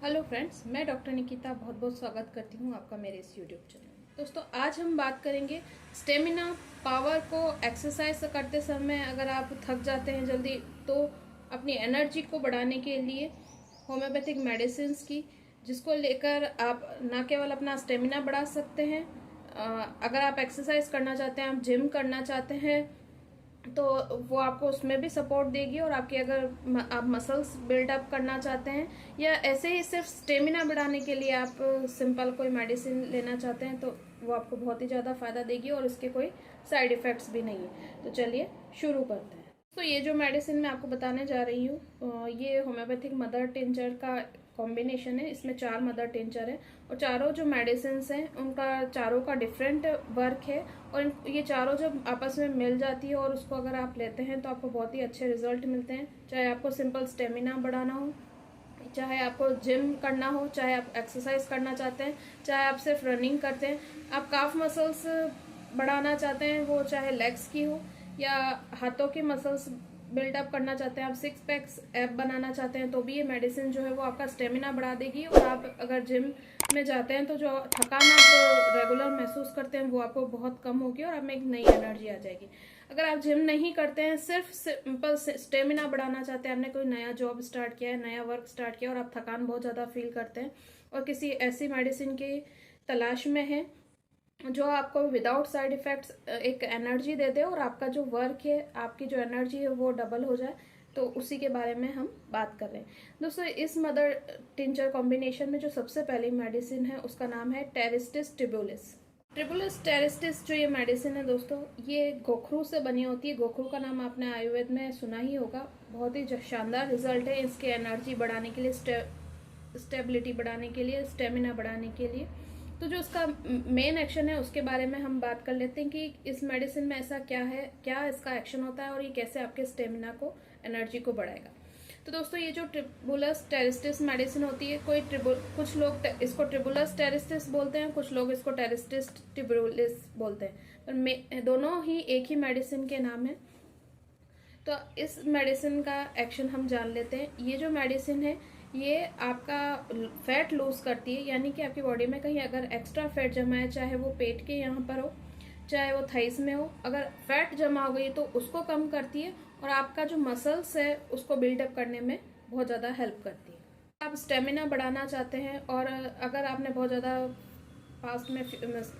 Hello friends, मैं doctor Nikita बहुत बहुत स्वागत करती हूँ आपका मेरे इस यूट्यूब चैनल में। दोस्तों, आज हम बात करेंगे स्टेमिना पावर को। एक्सरसाइज करते समय अगर आप थक जाते हैं जल्दी, तो अपनी एनर्जी को बढ़ाने के लिए होम्योपैथिक मेडिसिन की, जिसको लेकर आप न केवल अपना स्टेमिना बढ़ा सकते हैं, अगर आप एक्सरसाइज करना चाहते हैं, आप जिम करना चाहते हैं, तो वो आपको उसमें भी सपोर्ट देगी। और आपके अगर आप मसल्स बिल्डअप करना चाहते हैं या ऐसे ही सिर्फ स्टेमिना बढ़ाने के लिए आप सिंपल कोई मेडिसिन लेना चाहते हैं, तो वो आपको बहुत ही ज़्यादा फ़ायदा देगी और इसके कोई साइड इफ़ेक्ट्स भी नहीं है। तो चलिए शुरू करते हैं। तो ये जो मेडिसिन मैं आपको बताने जा रही हूँ, ये होम्योपैथिक मदर टिंचर का कॉम्बिनेशन है। इसमें 4 मदर टिंचर है और चारों जो मेडिसिन हैं उनका चारों का डिफरेंट वर्क है। और ये चारों जब आपस में मिल जाती है और उसको अगर आप लेते हैं तो आपको बहुत ही अच्छे रिजल्ट मिलते हैं। चाहे आपको सिंपल स्टेमिना बढ़ाना हो, चाहे आपको जिम करना हो, चाहे आप एक्सरसाइज करना चाहते हैं, चाहे आप सिर्फ रनिंग करते हैं, आप काफ मसल्स बढ़ाना चाहते हैं, वो चाहे लेग्स की हो या हाथों की मसल्स बिल्डअप करना चाहते हैं, आप 6 पैक्स एप बनाना चाहते हैं, तो भी ये मेडिसिन जो है वो आपका स्टेमिना बढ़ा देगी। और आप अगर जिम में जाते हैं तो जो थकान आप रेगुलर महसूस करते हैं वो आपको बहुत कम होगी और आप में एक नई एनर्जी आ जाएगी। अगर आप जिम नहीं करते हैं, सिर्फ सिंपल स्टेमिना बढ़ाना चाहते हैं, आपने कोई नया जॉब स्टार्ट किया है, नया वर्क स्टार्ट किया और आप थकान बहुत ज़्यादा फील करते हैं और किसी ऐसी मेडिसिन की तलाश में है जो आपको विदाउट साइड इफेक्ट्स एक एनर्जी दे दे और आपका जो वर्क है, आपकी जो एनर्जी है वो डबल हो जाए, तो उसी के बारे में हम बात कर रहे हैं। दोस्तों, इस मदर टिंचर कॉम्बिनेशन में जो सबसे पहली मेडिसिन है उसका नाम है टेरिस्टिस ट्रिबुलिस। ट्रिबुलिस टेरिस्टिस जो ये मेडिसिन है दोस्तों, ये गोखरू से बनी होती है। गोखरू का नाम आपने आयुर्वेद में सुना ही होगा। बहुत ही शानदार रिजल्ट है इसके एनर्जी बढ़ाने के लिए, स्टेबिलिटी बढ़ाने के लिए, स्टेमिना बढ़ाने के लिए। तो जो इसका मेन एक्शन है उसके बारे में हम बात कर लेते हैं कि इस मेडिसिन में ऐसा क्या है, क्या इसका एक्शन होता है और ये कैसे आपके स्टेमिना को, एनर्जी को बढ़ाएगा। तो दोस्तों, ये जो ट्रिबुलस टेरिस्टिस मेडिसिन होती है, कुछ लोग इसको ट्रिबुलस टेरिस्टिस बोलते हैं, कुछ लोग इसको टेरिस्टिस ट्रिबुलिस बोलते हैं, पर दोनों ही एक ही मेडिसिन के नाम है। तो इस मेडिसिन का एक्शन हम जान लेते हैं। ये जो मेडिसिन है ये आपका फैट लूज करती है, यानी कि आपकी बॉडी में कहीं अगर एक्स्ट्रा फैट जमा है, चाहे वो पेट के यहाँ पर हो, चाहे वो थाइस में हो, अगर फैट जमा हो गई तो उसको कम करती है और आपका जो मसल्स है उसको बिल्डअप करने में बहुत ज़्यादा हेल्प करती है। आप स्टेमिना बढ़ाना चाहते हैं और अगर आपने बहुत ज़्यादा पास्ट में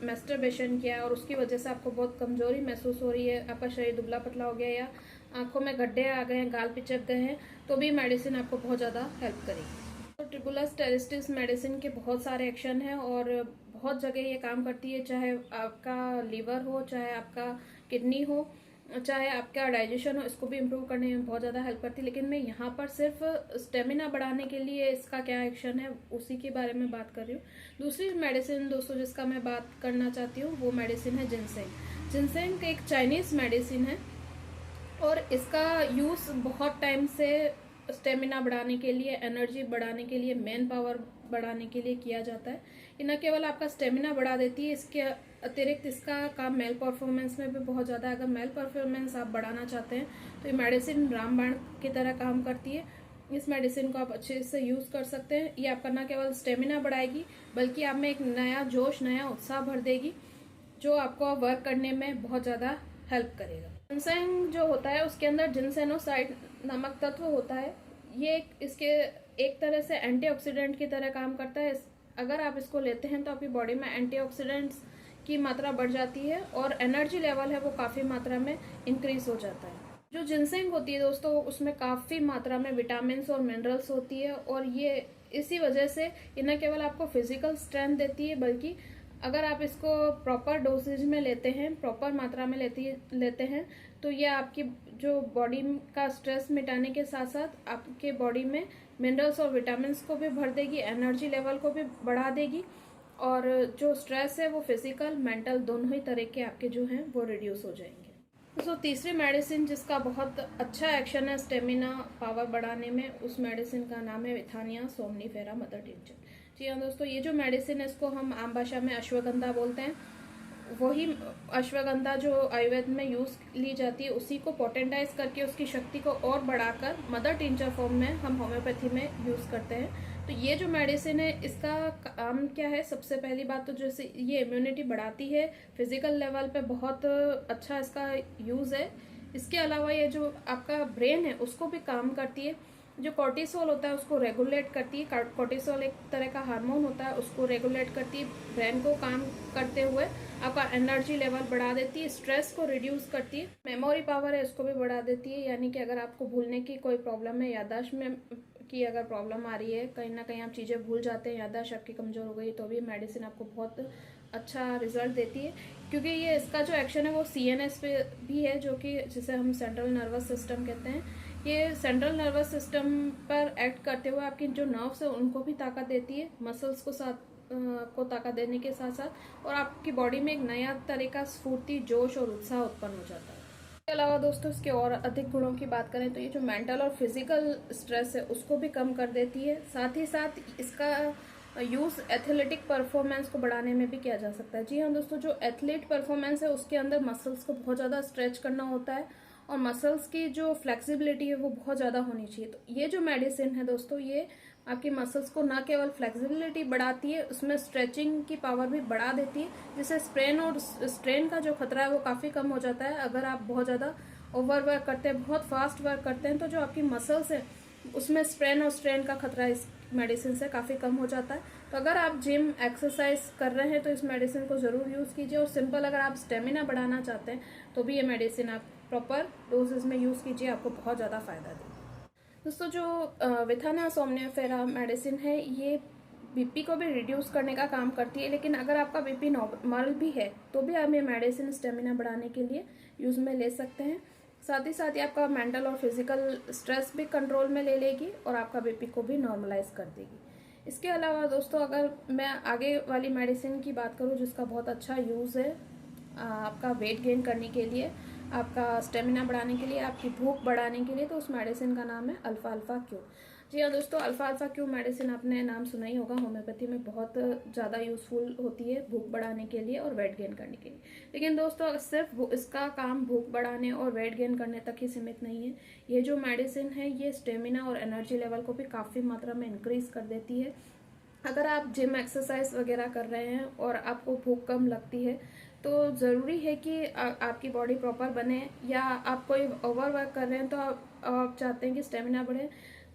मैस्टरबेशन किया है और उसकी वजह से आपको बहुत कमजोरी महसूस हो रही है, आपका शरीर दुबला पतला हो गया या आंखों में गड्ढे आ गए हैं, गाल पिचक गए हैं, तो भी मेडिसिन आपको बहुत ज़्यादा हेल्प करेगी। तो ट्रिबुलस टेरिस्टिस मेडिसिन के बहुत सारे एक्शन हैं और बहुत जगह ये काम करती है, चाहे आपका लीवर हो, चाहे आपका किडनी हो, चाहे आपका डाइजेशन हो, इसको भी इम्प्रूव करने में बहुत ज़्यादा हेल्प करती है। लेकिन मैं यहाँ पर सिर्फ स्टेमिना बढ़ाने के लिए इसका क्या एक्शन है उसी के बारे में बात कर रही हूँ। दूसरी मेडिसिन दोस्तों जिसका मैं बात करना चाहती हूँ वो मेडिसिन है जिनसेंग। जिनसेंग एक चाइनीज़ मेडिसिन है और इसका यूज़ बहुत टाइम से स्टेमिना बढ़ाने के लिए, एनर्जी बढ़ाने के लिए, मैन पावर बढ़ाने के लिए किया जाता है। ये न केवल आपका स्टेमिना बढ़ा देती है, इसके अतिरिक्त इसका काम मेल परफॉर्मेंस में भी बहुत ज़्यादा है। अगर मेल परफॉर्मेंस आप बढ़ाना चाहते हैं तो ये मेडिसिन रामबाण की तरह काम करती है। इस मेडिसिन को आप अच्छे से यूज़ कर सकते हैं। ये आपका न केवल स्टेमिना बढ़ाएगी बल्कि आप में एक नया जोश, नया उत्साह भर देगी, जो आपको वर्क करने में बहुत ज़्यादा हेल्प करेगा। जिनसेंग जो होता है उसके अंदर जिनसेनोसाइड नामक तत्व होता है। ये इसके एक तरह से एंटीऑक्सीडेंट की तरह काम करता है। अगर आप इसको लेते हैं तो आपकी बॉडी में एंटीऑक्सीडेंट्स की मात्रा बढ़ जाती है और एनर्जी लेवल है वो काफ़ी मात्रा में इंक्रीज हो जाता है। जो जिनसेंग होती है दोस्तों, उसमें काफ़ी मात्रा में विटामिन और मिनरल्स होती है और ये इसी वजह से ये न केवल आपको फिजिकल स्ट्रेंथ देती है, बल्कि अगर आप इसको प्रॉपर डोसेज में लेते हैं, प्रॉपर मात्रा में लेते हैं, तो ये आपकी जो बॉडी का स्ट्रेस मिटाने के साथ साथ आपके बॉडी में मिनरल्स और विटामिन को भी भर देगी, एनर्जी लेवल को भी बढ़ा देगी और जो स्ट्रेस है वो फिजिकल, मेंटल दोनों ही तरह के आपके जो हैं वो रिड्यूस हो जाएंगे। तो तीसरी मेडिसिन जिसका बहुत अच्छा एक्शन है स्टेमिना पावर बढ़ाने में, उस मेडिसिन का नाम है विथानिया सोमनीफेरा मदर टिंचर। जी हाँ दोस्तों, ये जो मेडिसिन है इसको हम आम भाषा में अश्वगंधा बोलते हैं। वही अश्वगंधा जो आयुर्वेद में यूज़ ली जाती है उसी को पोटेंटाइज करके उसकी शक्ति को और बढ़ाकर मदर टिंचर फॉर्म में हम होम्योपैथी में यूज़ करते हैं। तो ये जो मेडिसिन है इसका काम क्या है, सबसे पहली बात तो जैसे ये इम्यूनिटी बढ़ाती है, फिजिकल लेवल पे बहुत अच्छा इसका यूज़ है। इसके अलावा ये जो आपका ब्रेन है उसको भी काम करती है। जो कॉर्टिसोल होता है उसको रेगुलेट करती है। कॉर्टिसोल एक तरह का हार्मोन होता है, उसको रेगुलेट करती है। ब्रेन को काम करते हुए आपका एनर्जी लेवल बढ़ा देती है, स्ट्रेस को रिड्यूस करती है, मेमोरी पावर है उसको भी बढ़ा देती है। यानी कि अगर आपको भूलने की कोई प्रॉब्लम है, याददाश्त में की अगर प्रॉब्लम आ रही है, कहीं ना कहीं आप चीज़ें भूल जाते हैं, याददाश्त आपकी कमज़ोर हो गई, तो भी मेडिसिन आपको बहुत अच्छा रिजल्ट देती है। क्योंकि ये इसका जो एक्शन है वो CNS पे भी है, जो कि जिसे हम सेंट्रल नर्वस सिस्टम कहते हैं। ये सेंट्रल नर्वस सिस्टम पर एक्ट करते हुए आपकी जो नर्व्स है उनको भी ताकत देती है, मसल्स को ताकत देने के साथ साथ, और आपकी बॉडी में एक नया तरह का स्फूर्ति, जोश और उत्साह उत्पन्न हो जाता है। इसके अलावा दोस्तों इसके और अधिक गुणों की बात करें तो ये जो मेंटल और फिजिकल स्ट्रेस है उसको भी कम कर देती है। साथ ही साथ इसका यूज़ एथलेटिक परफॉर्मेंस को बढ़ाने में भी किया जा सकता है। जी हाँ दोस्तों, जो एथलीट परफॉर्मेंस है उसके अंदर मसल्स को बहुत ज़्यादा स्ट्रेच करना होता है और मसल्स की जो फ्लेक्सिबिलिटी है वो बहुत ज़्यादा होनी चाहिए। तो ये जो मेडिसिन है दोस्तों, ये आपकी मसल्स को न केवल फ्लेक्सिबिलिटी बढ़ाती है, उसमें स्ट्रेचिंग की पावर भी बढ़ा देती है, जिससे स्प्रेन और स्ट्रेन का जो खतरा है वो काफ़ी कम हो जाता है। अगर आप बहुत ज़्यादा ओवर वर्क करते हैं, बहुत फास्ट वर्क करते हैं, तो जो आपकी मसल्स है उसमें स्प्रेन और स्ट्रेन का खतरा इस मेडिसिन से काफ़ी कम हो जाता है। तो अगर आप जिम एक्सरसाइज कर रहे हैं तो इस मेडिसिन को ज़रूर यूज़ कीजिए। और सिंपल अगर आप स्टेमिना बढ़ाना चाहते हैं तो भी ये मेडिसिन आप प्रॉपर डोजेज में यूज़ कीजिए, आपको बहुत ज़्यादा फ़ायदा देगी। दोस्तों जो विथाना सोमनिफेरा मेडिसिन है ये बीपी को भी रिड्यूस करने का काम करती है। लेकिन अगर आपका बीपी नॉर्मल भी है तो भी आप ये मेडिसिन स्टेमिना बढ़ाने के लिए यूज़ में ले सकते हैं। साथ ही आपका मेंटल और फिजिकल स्ट्रेस भी कंट्रोल में ले लेगी और आपका बीपी को भी नॉर्मलाइज कर देगी। इसके अलावा दोस्तों अगर मैं आगे वाली मेडिसिन की बात करूँ जिसका बहुत अच्छा यूज़ है आपका वेट गेन करने के लिए, आपका स्टेमिना बढ़ाने के लिए, आपकी भूख बढ़ाने के लिए, तो उस मेडिसिन का नाम है अल्फा अल्फा क्यू। जी हाँ दोस्तों, अल्फा अल्फा क्यू मेडिसिन आपने नाम सुना ही होगा, होम्योपैथी में बहुत ज़्यादा यूज़फुल होती है भूख बढ़ाने के लिए और वेट गेन करने के लिए। लेकिन दोस्तों सिर्फ इसका काम भूख बढ़ाने और वेट गेन करने तक ही सीमित नहीं है। ये जो मेडिसिन है ये स्टेमिना और एनर्जी लेवल को भी काफ़ी मात्रा में इंक्रीज कर देती है। अगर आप जिम एक्सरसाइज वगैरह कर रहे हैं और आपको भूख कम लगती है तो ज़रूरी है कि आपकी बॉडी प्रॉपर बने, या आप कोई ओवर वर्क कर रहे हैं तो आप चाहते हैं कि स्टेमिना बढ़े,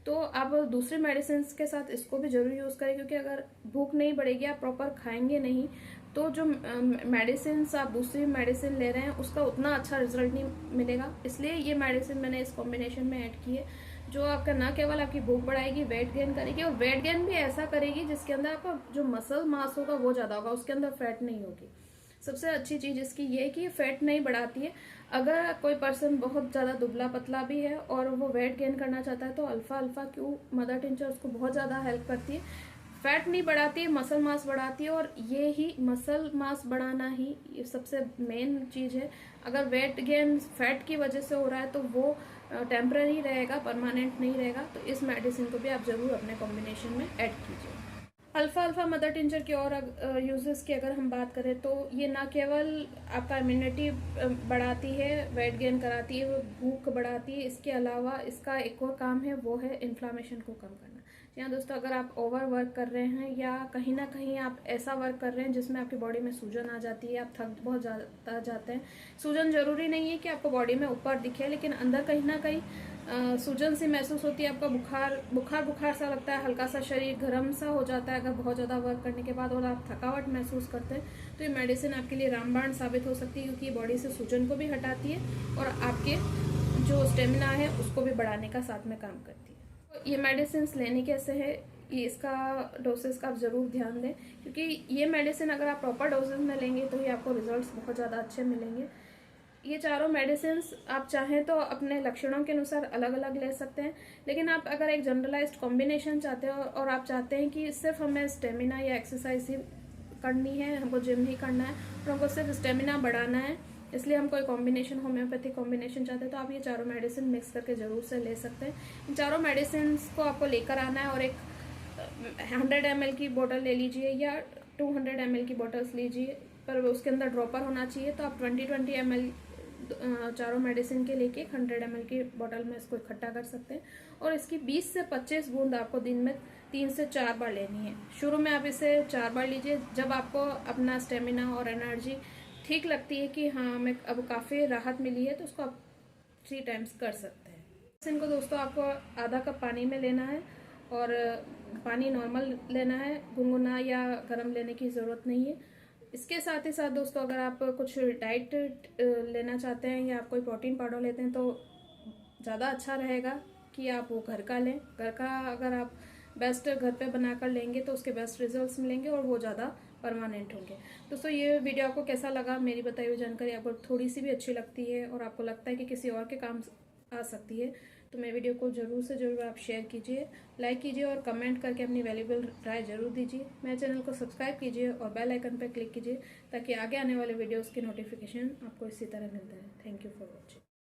तो आप दूसरे मेडिसिन के साथ इसको भी ज़रूर यूज़ करें। क्योंकि अगर भूख नहीं बढ़ेगी, आप प्रॉपर खाएंगे नहीं, तो जो मेडिसिन आप दूसरी मेडिसिन ले रहे हैं उसका उतना अच्छा रिजल्ट नहीं मिलेगा। इसलिए ये मेडिसिन मैंने इस कॉम्बिनेशन में ऐड की है, जो आपका न केवल आपकी भूख बढ़ाएगी, वेट गेन करेगी, और वेट गेन भी ऐसा करेगी जिसके अंदर आपका जो मसल मास होगा वो ज़्यादा होगा, उसके अंदर फैट नहीं होगी। सबसे अच्छी चीज़ इसकी ये है कि ये फैट नहीं बढ़ाती है। अगर कोई पर्सन बहुत ज़्यादा दुबला पतला भी है और वो वेट गेन करना चाहता है तो alpha alpha Q mother tincture उसको बहुत ज़्यादा हेल्प करती है। फैट नहीं बढ़ाती है, मसल मास बढ़ाती है, और ये ही मसल मास बढ़ाना ही ये सबसे मेन चीज़ है। अगर वेट गेन फैट की वजह से हो रहा है तो वो टेम्पररी रहेगा, परमानेंट नहीं रहेगा। तो इस मेडिसिन को भी आप ज़रूर अपने कॉम्बिनेशन में ऐड कीजिए। अल्फा अल्फा मदर टिंचर की और यूजेस की अगर हम बात करें तो ये ना केवल आपका इम्यूनिटी बढ़ाती है, वेट गेन कराती है, वो भूख बढ़ाती है, इसके अलावा इसका एक और काम है वो है इन्फ्लामेशन को कम करना। या दोस्तों अगर आप ओवर वर्क कर रहे हैं या कहीं ना कहीं आप ऐसा वर्क कर रहे हैं जिसमें आपकी बॉडी में सूजन आ जाती है, आप थक बहुत ज़्यादा जाते हैं, सूजन जरूरी नहीं है कि आपको बॉडी में ऊपर दिखे, लेकिन अंदर कहीं ना कहीं सूजन सी महसूस होती है, आपका बुखार सा लगता है, हल्का सा शरीर गर्म सा हो जाता है अगर बहुत ज़्यादा वर्क करने के बाद, और आप थकावट महसूस करते हैं, तो ये मेडिसिन आपके लिए रामबाण साबित हो सकती है। क्योंकि बॉडी से सूजन को भी हटाती है और आपके जो स्टेमिना है उसको भी बढ़ाने का साथ में काम करती है। तो ये मेडिसिन लेने कैसे है, ये इसका डोसेस का आप ज़रूर ध्यान दें, क्योंकि ये मेडिसिन अगर आप प्रॉपर डोजेस में लेंगे तो ही आपको रिजल्ट्स बहुत ज़्यादा अच्छे मिलेंगे। ये चारों मेडिसिन आप चाहें तो अपने लक्षणों के अनुसार अलग अलग ले सकते हैं, लेकिन आप अगर एक जनरलाइज्ड कॉम्बिनेशन चाहते हो और आप चाहते हैं कि सिर्फ हमें स्टेमिना या एक्सरसाइज ही करनी है, हमको जिम ही करना है और हमको सिर्फ स्टेमिना बढ़ाना है, इसलिए हम कोई कॉम्बिनेशन होम्योपैथिक कॉम्बिनेशन चाहते हैं, तो आप ये चारों मेडिसिन मिक्स करके ज़रूर से ले सकते हैं। इन चारों मेडिसिन को आपको लेकर आना है और एक 100 ml की बोतल ले लीजिए या 200 ml की बोतल्स लीजिए, पर उसके अंदर ड्रॉपर होना चाहिए। तो आप 20 ml चारों मेडिसिन के लेके 100 ml की बोतल में इसको इकट्ठा कर सकते हैं। और इसकी 20 से 25 बूंद आपको दिन में 3 से 4 बार लेनी है। शुरू में आप इसे 4 बार लीजिए। जब आपको अपना स्टेमिना और एनर्जी ठीक लगती है कि हाँ हमें अब काफ़ी राहत मिली है, तो उसको आप 3 टाइम्स कर सकते हैं। इनको दोस्तों आपको आधा कप पानी में लेना है और पानी नॉर्मल लेना है, गुनगुना या गर्म लेने की ज़रूरत नहीं है। इसके साथ ही साथ दोस्तों अगर आप कुछ डाइट लेना चाहते हैं या आप कोई प्रोटीन पाउडर लेते हैं तो ज़्यादा अच्छा रहेगा कि आप वो घर का लें। घर का अगर आप बेस्ट घर पे बनाकर लेंगे तो उसके बेस्ट रिजल्ट्स मिलेंगे और वो ज़्यादा परमानेंट होंगे। दोस्तों ये वीडियो आपको कैसा लगा? मेरी बताई हुई जानकारी आपको थोड़ी सी भी अच्छी लगती है और आपको लगता है कि किसी और के काम आ सकती है तो मेरे वीडियो को ज़रूर से ज़रूर आप शेयर कीजिए, लाइक कीजिए और कमेंट करके अपनी वैल्यूएबल राय ज़रूर दीजिए। मेरे चैनल को सब्सक्राइब कीजिए और बेल आइकन पर क्लिक कीजिए ताकि आगे आने वाले वीडियोस की नोटिफिकेशन आपको इसी तरह मिलता रहे। Thank you for watching.